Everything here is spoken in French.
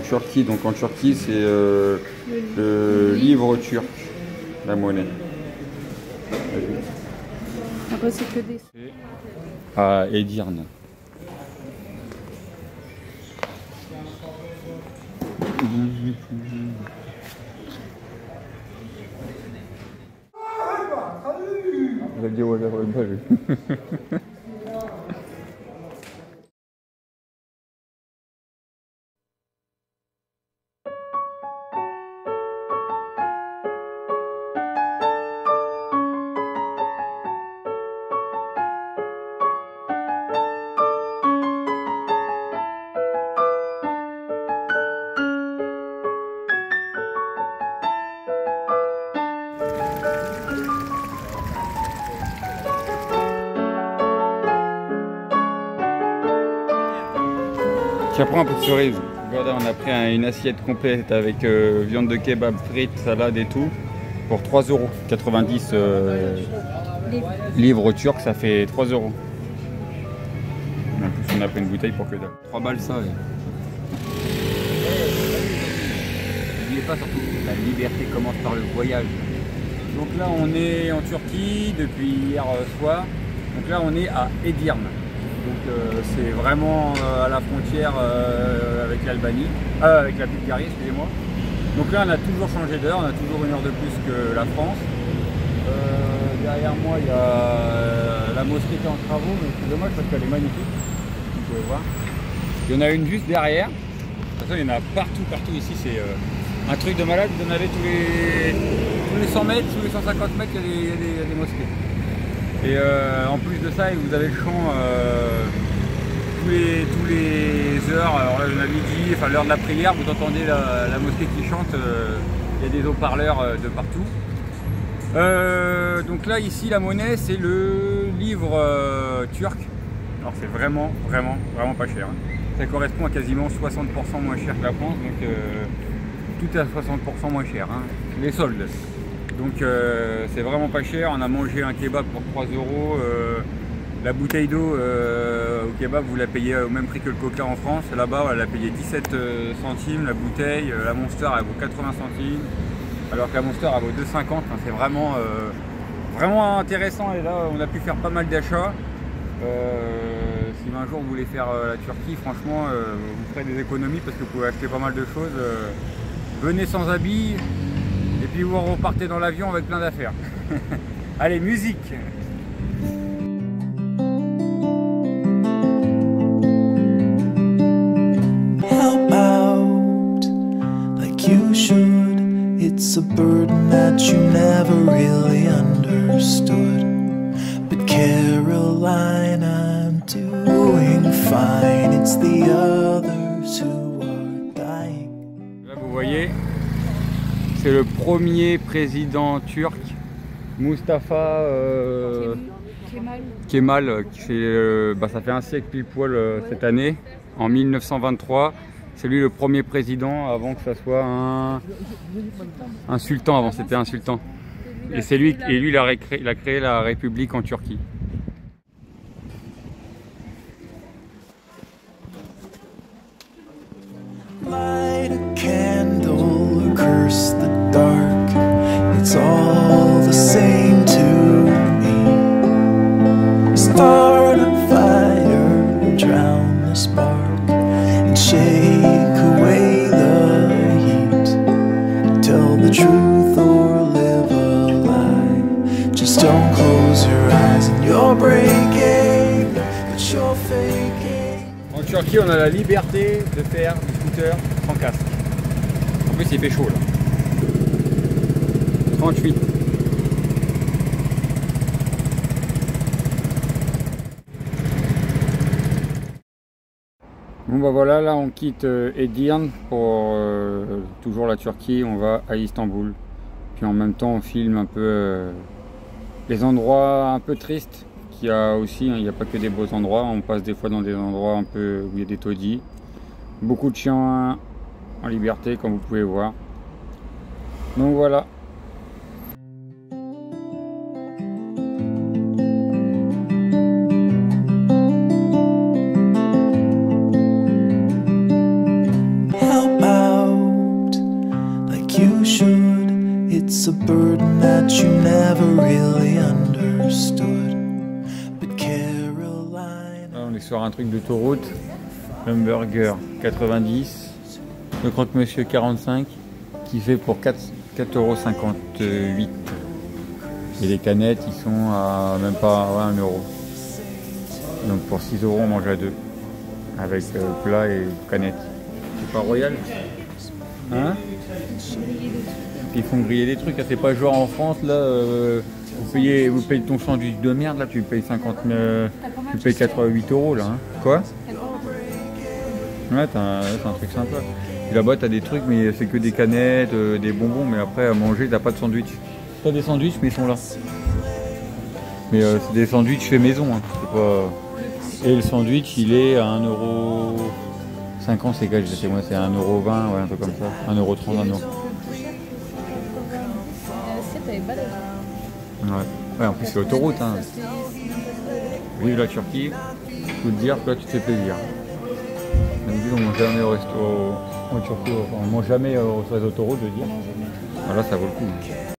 Turquie. Donc en Turquie, c'est le livre turc, la monnaie. Après, c'est que des... À Edirne. Vous avez dit ouais, j'aurais pas vu. Tiens, prends un peu de cerise. Regardez, on a pris une assiette complète avec viande de kebab, frites, salade et tout pour 3,90 € livre turc, ça fait 3 €. En plus, on a pris une bouteille pour que dalle. 3 balles ça. N'oubliez pas surtout, la liberté commence par le voyage. Donc là, on est en Turquie depuis hier soir. Donc là, on est à Edirne. Donc c'est vraiment à la frontière avec l'Albanie, avec la Bulgarie, excusez-moi. Donc là on a toujours changé d'heure, on a toujours une heure de plus que la France. Derrière moi il y a la mosquée qui est en travaux, mais c'est dommage parce qu'elle est magnifique, vous pouvez voir. Il y en a une juste derrière, de toute façon il y en a partout ici, c'est un truc de malade, vous en avez tous les 100 mètres, tous les 150 mètres il y a des mosquées. Et en plus de ça, vous avez le chant tous les heures, alors là, à midi, enfin l'heure de la prière, vous entendez la mosquée qui chante, il y a des haut-parleurs de partout. Donc là, ici, la monnaie, c'est le livre turc. Alors c'est vraiment pas cher. Ça correspond à quasiment 60% moins cher que la France, donc tout est à 60% moins cher, hein. Les soldes. Donc c'est vraiment pas cher, on a mangé un kebab pour 3 €. La bouteille d'eau au kebab, vous la payez au même prix que le coca en France. Là-bas, elle a payé 17 centimes la bouteille. La Monster, elle vaut 80 centimes. Alors que la Monster, elle vaut 2,50 €. Enfin, c'est vraiment intéressant. Et là, on a pu faire pas mal d'achats. Si un jour vous voulez faire la Turquie, franchement, vous ferez des économies parce que vous pouvez acheter pas mal de choses. Venez sans habits. Et puis vous repartez dans l'avion avec plein d'affaires. Allez, musique! Help out like you should. It's a burden that you never really understood. But Caroline, I'm doing fine. It's the others who are dying. Là, vous voyez. C'est le premier président turc, Mustafa Kemal, ça fait un siècle pile poil cette année, en 1923. C'est lui le premier président avant que ça soit un sultan, avant c'était un sultan. Et c'est lui, il a créé la République en Turquie. Light a candle or curse the dark. It's all the same to me. Start a fire, drown the spark, and shake away the heat. Tell the truth or live a lie. Just don't close your eyes and you're breaking, but you're faking. En Turquie, on a la liberté de faire du scooter sans casque. En plus, il fait chaud là. 38. Bon bah voilà, là on quitte Edirne pour toujours la Turquie, on va à Istanbul. Puis en même temps on filme un peu les endroits un peu tristes qu'il y a aussi, hein. Il n'y a pas que des beaux endroits, on passe des fois dans des endroits un peu où il y a des taudis. Beaucoup de chiens en liberté comme vous pouvez voir. Donc voilà. Help out. you never really understood. But Caroline. Là, on est sur un truc d'autoroute. Hamburger 90, le croque-monsieur 45, qui fait pour 4,58 €. Et les canettes, ils sont à même pas 1 €. Donc pour 6 € on mange à deux. Avec plat et canette. C'est pas royal? Hein? Ils font griller des trucs, c'est pas genre en France là, vous payez ton sandwich de merde là, tu payes 59, tu payes 88 € là, hein. Quoi? Ouais, c'est un truc sympa. Et là-bas t'as des trucs mais c'est que des canettes, des bonbons, mais après à manger t'as pas de sandwich. T'as des sandwichs mais ils sont là. Mais c'est des sandwichs fait maison, hein. C'est pas... Et le sandwich il est à 1,50 €, c'est quel? C'est moi, c'est 1,20 €, ouais, un peu comme ça. 1,30 €, 1 €. Ouais, en plus c'est l'autoroute, hein. Vive la Turquie, je peux te dire que là tu te fais plaisir. On mange jamais au resto en Turquie, on mange jamais sur les autoroutes, je veux dire. Voilà, ça vaut le coup.